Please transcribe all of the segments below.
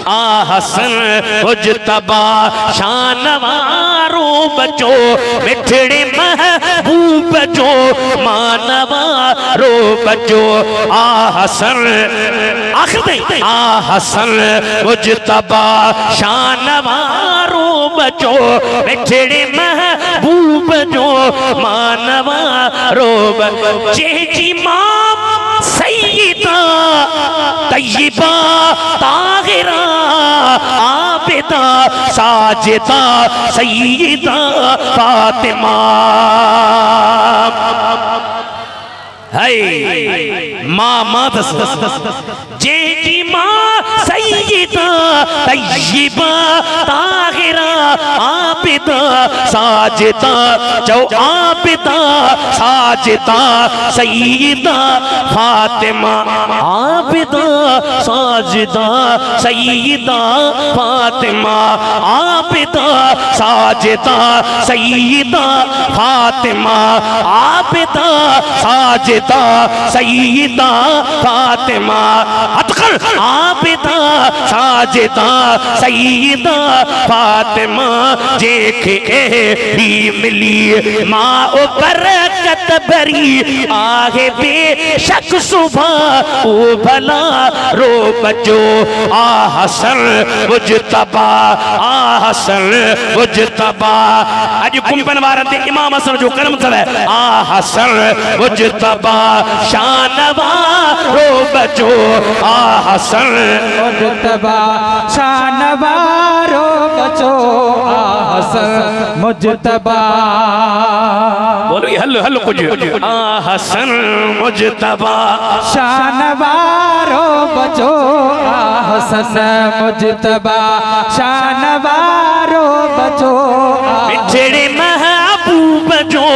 आ हसन मुजतबा शानवारो बचो मिठड़े महबूब जो मानवारो बचो आ हसन आखिर आ हसन मुजतबा शानवारो बचो मिठड़े महबूब जो मानवारो बचो माम सैयदा तय्यबा ताहिरा आबिदा साजिदा सैयदा फातिमा है माँ जे की माँ सैयदा तय्यबा ताहिरा आबिदा साजिदा जो आबिदा साजिदा सैयदा फातिमा आबिदा साजिदा सैयदा फातिमा आबिदा साजिदा सैयदा फातिमा आबिदा साजिदा सैयदा फातिमा अतकर आबिदा साजिदा सैयदा फातिमा जेके एहरी मिली माँ ओ बरकत भरी आगे बेशक सुबह ओ भला रो बचो आ हसन मुजतबा आ हसन मुजतबा अज कुंभन वारन ते इमाम हसन जो कर्म करे आ हसन मुजतबा शानवारो बचो आ हसन मुजतबा शानवारो बचो आ हसन मुजतबा बोलो हल्लो हल्लो कुछ आ हसन मुजतबा शानवारो बचो आ हसन मुजतबा शानवारो बचो मिठड़े महबूब जो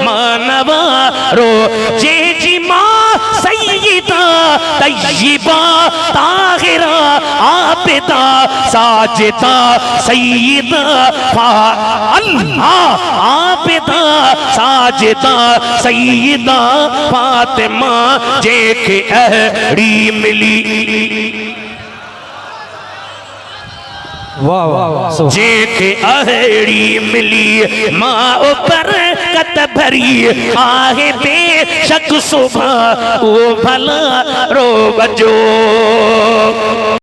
मानवारो जे जी माँ सैयदा तय्यबा ताहिरा आबिदा साजिदा सैयदा अल्लाह आबिदा साजिदा सैयदा फातिमा जेके अहरी मिली वाह वाह जेके अहरी मिली माँ ऊपर कत भरी आहे बेशक सुबह ओ भला रो बचो।